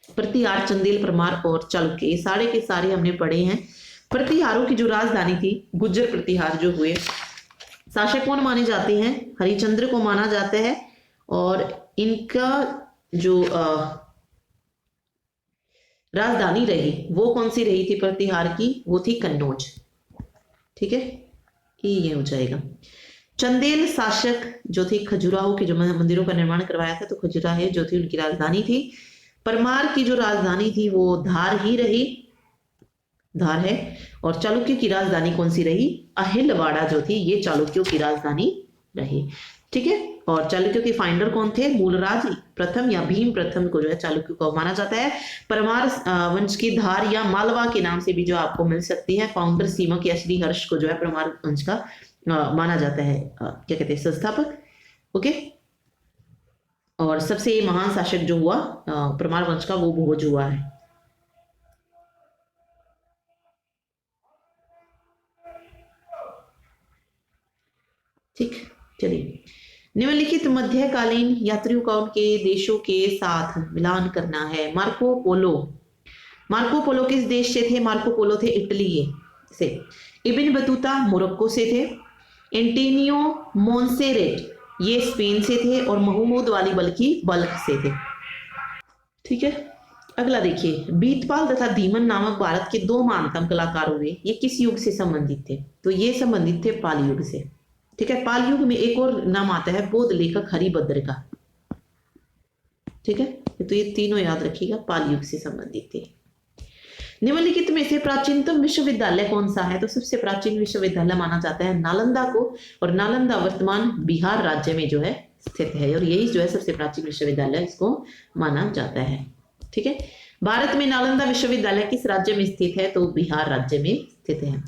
प्रतिहार, चंदेल, परमार और चालुक्य, ये सारे के सारे हमने पढ़े हैं। प्रतिहारों की जो राजधानी थी, गुज्जर प्रतिहार जो हुए, शासक कौन माने जाते हैं? हरिश्चंद्र को माना जाता है। और इनका जो राजधानी रही वो कौन सी रही थी प्रतिहार की? वो थी कन्नौज। ठीक है, ये हो जाएगा। चंदेल शासक जो थे खजुराहो के जो मंदिरों का निर्माण करवाया था, तो खजुराहो जो थी उनकी राजधानी थी। परमार की जो राजधानी थी वो धार ही रही, धार है। और चालुक्य की राजधानी कौन सी रही? अहिलवाड़ा जो थी ये चालुक्यों की राजधानी रही। ठीक है, और चालुक्यों के फाइंडर कौन थे? मूलराज प्रथम या भीम प्रथम को जो है चालुक्य को माना जाता है। परमार वंश की धार या मालवा के नाम से भी जो आपको मिल सकती है। फाउंडर सीमक या श्री हर्ष को जो है परमार वंश का माना जाता है क्या कहते हैं, संस्थापक। ओके, और सबसे महान शासक जो हुआ परमार वंश का वो भोज हुआ है। ठीक, चलिए, निम्नलिखित मध्यकालीन यात्रियों का उनके देशों के साथ मिलान करना है। मार्को पोलो किस देश से थे? मार्को पोलो थे इटली से। इब्न बतूता मोरक्को से थे। एंटोनियो मोन्सेरेट ये स्पेन से थे। और महमूद वाली बल्ख से थे। ठीक है, अगला देखिए। बीतपाल तथा धीमन नामक भारत के दो महानतम कलाकार हुए, ये किस युग से संबंधित थे? तो ये संबंधित थे पाल युग से। ठीक है, पाल युग में एक और नाम आता है बौद्ध लेखक हरिभद्र का। ठीक है, तो ये तीनों याद रखिएगा, पाल युग से संबंधित थे। निम्नलिखित में से प्राचीनतम विश्वविद्यालय कौन सा है? तो सबसे प्राचीन विश्वविद्यालय माना जाता है नालंदा को। और नालंदा वर्तमान बिहार राज्य में जो है स्थित है। और यही जो है सबसे प्राचीन विश्वविद्यालय इसको माना जाता है। ठीक है, भारत में नालंदा विश्वविद्यालय किस राज्य में स्थित है? तो बिहार राज्य में स्थित है।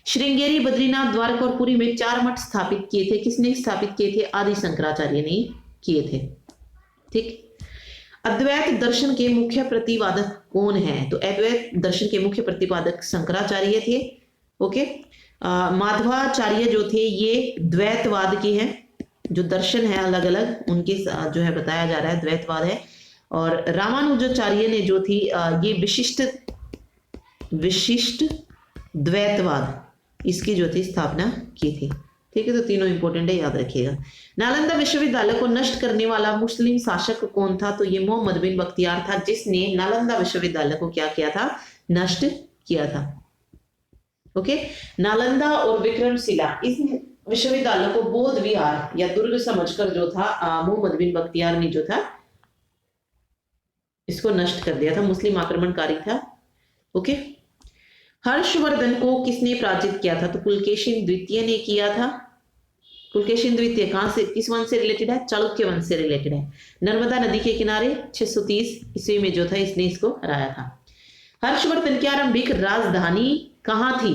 श्रृंगेरी, बद्रीनाथ, द्वारका और पुरी में 4 मठ स्थापित किए थे। किसने स्थापित किए थे? आदि शंकराचार्य ने किए थे। ठीक, अद्वैत दर्शन के मुख्य प्रतिपादक कौन है? तो अद्वैत दर्शन के मुख्य प्रतिपादक शंकराचार्य थे। ओके, माधवाचार्य जो थे ये द्वैतवाद के हैं। जो दर्शन है अलग अलग उनके जो है बताया जा रहा है द्वैतवाद है। और रामानुजाचार्य ने जो थी ये विशिष्ट द्वैतवाद इसकी जो थी स्थापना की थी। ठीक है, तो तीनों इंपॉर्टेंट है, याद रखिएगा। नालंदा विश्वविद्यालय को नष्ट करने वाला मुस्लिम शासक कौन था? तो ये मोहम्मद बिन बख्तियार था, जिसने नालंदा विश्वविद्यालय को क्या किया था? नष्ट किया था। ओके, नालंदा और विक्रमशिला, इस विश्वविद्यालय को बौद्ध विहार या दुर्ग समझकर जो था मोहम्मद बिन बख्तियार ने जो था इसको नष्ट कर दिया था, मुस्लिम आक्रमणकारी था। ओके। हर्षवर्धन को किसने पराजित किया था? तो पुलकेशिन द्वितीय ने किया था। पुलकेशिन द्वितीय कहां से, किस वंश से रिलेटेड है? चालुक्य वंश से रिलेटेड है। नर्मदा नदी के किनारे 630 ईस्वी में जो था इसने इसको हराया था। हर्षवर्धन की आरंभिक राजधानी कहां थी?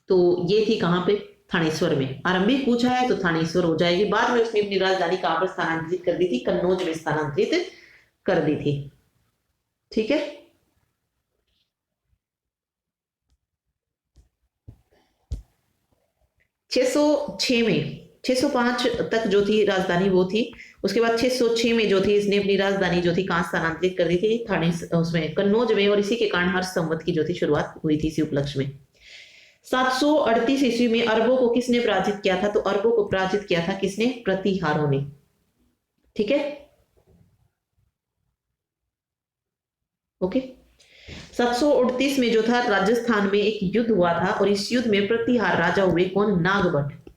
तो ये थी कहां पे? थानेश्वर में। आरंभिक पूछा है तो थानेश्वर हो जाएगी। बाद में उसने अपनी राजधानी कहां पर स्थानांतरित कर दी थी? कन्नौज में स्थानांतरित कर दी थी। ठीक है। 606 में 605 तक जो थी राजधानी वो थी। उसके बाद 606 में जो थी इसने अपनी राजधानी जो थी कहां स्थानांतरित कर दी थी? थाने उसमें कन्नौज में। और इसी के कारण हर्ष संवत की जो थी शुरुआत हुई थी इसी उपलक्ष्य में। 738 ईस्वी में अरबों को किसने पराजित किया था? तो अरबों को पराजित किया था किसने? प्रतिहारों ने। ठीक है। ओके। 738 में जो था राजस्थान में एक युद्ध हुआ था और इस युद्ध में प्रतिहार राजा हुए कौन? नागभट्ट।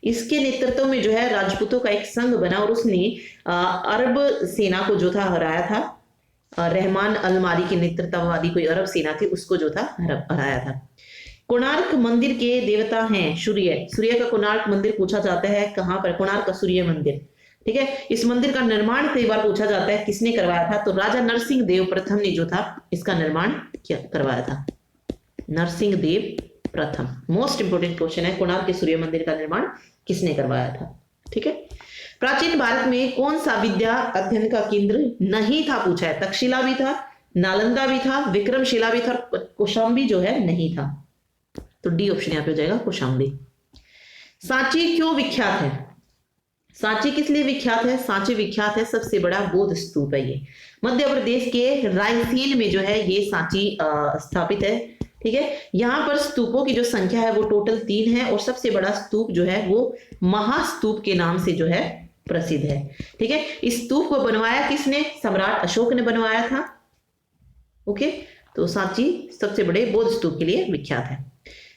इसके नेतृत्व में जो है राजपूतों का एक संघ बना और उसने अरब सेना को जो था हराया था। रहमान अलमारी के नेतृत्व वाली कोई अरब सेना थी उसको जो था हराया था। कोणार्क मंदिर के देवता हैं सूर्य। सूर्य का कोणार्क मंदिर पूछा जाता है कहां पर? कोणार्क का सूर्य मंदिर। ठीक है। इस मंदिर का निर्माण कई बार पूछा जाता है किसने करवाया था? तो राजा नरसिंह देव प्रथम ने जो था इसका निर्माण करवाया था। नरसिंह देव प्रथम। मोस्ट इंपोर्टेंट क्वेश्चन है, कोणार्क के सूर्य मंदिर का निर्माण किसने करवाया था? ठीक है। प्राचीन भारत में कौन सा विद्या अध्ययन का केंद्र नहीं था पूछा है? तक्षशिला भी था, नालंदा भी था, विक्रमशिला भी था, कौशाम्बी जो है नहीं था। तो डी ऑप्शन यहां पे हो जाएगा, कौशाम्बी। सांची क्यों विख्यात है? सांची किस लिए विख्यात है? सांची विख्यात है, सबसे बड़ा बौद्ध स्तूप है ये। मध्य प्रदेश के रायसेन में जो है ये सांची स्थापित है। ठीक है। यहां पर स्तूपों की जो संख्या है वो टोटल 3 है और सबसे बड़ा स्तूप जो है वो महास्तूप के नाम से जो है प्रसिद्ध है। ठीक है। इस स्तूप को बनवाया किसने? सम्राट अशोक ने बनवाया था। ओके। तो सांची सबसे बड़े बौद्ध स्तूप के लिए विख्यात है।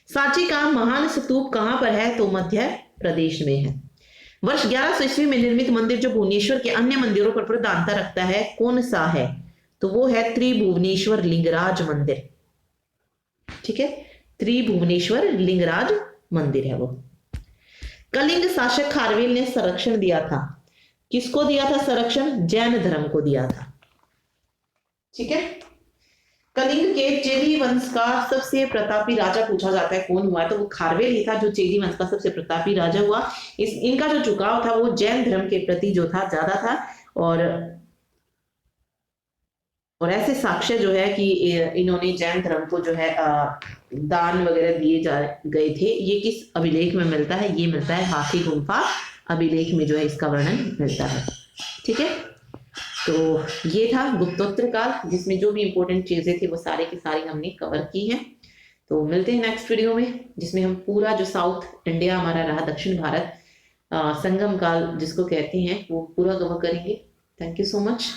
सांची का महान स्तूप कहां पर है? तो मध्य प्रदेश में है। वर्ष 1100 ईस्वी में निर्मित मंदिर जो भुवनेश्वर के अन्य मंदिरों पर प्रधानता रखता है कौन सा है? तो वो है त्रिभुवनेश्वर लिंगराज मंदिर। ठीक है। त्रिभुवनेश्वर लिंगराज मंदिर है वो। कलिंग शासक खारवेल ने संरक्षण दिया था, किसको दिया था संरक्षण? जैन धर्म को दिया था। ठीक है। कलिंग के चेदी वंश का सबसे प्रतापी राजा पूछा जाता है कौन हुआ? तो वो खारवेल ही था जो चेदी वंश का सबसे प्रतापी राजा हुआ। इनका जो झुकाव था वो जैन धर्म के प्रति जो था ज्यादा था और ऐसे साक्ष्य जो है कि इन्होंने जैन धर्म को जो है दान वगैरह दिए जा गए थे। ये किस अभिलेख में मिलता है? ये मिलता है हाथी गुम्फा अभिलेख में जो है इसका वर्णन मिलता है। ठीक है। तो ये था गुप्तोत्तर काल जिसमें जो भी इंपॉर्टेंट चीजें थी वो सारे की सारी हमने कवर की हैं। तो मिलते हैं नेक्स्ट वीडियो में जिसमें हम पूरा जो साउथ इंडिया हमारा रहा, दक्षिण भारत संगम काल जिसको कहते हैं, वो पूरा कवर करेंगे। Thank you so much.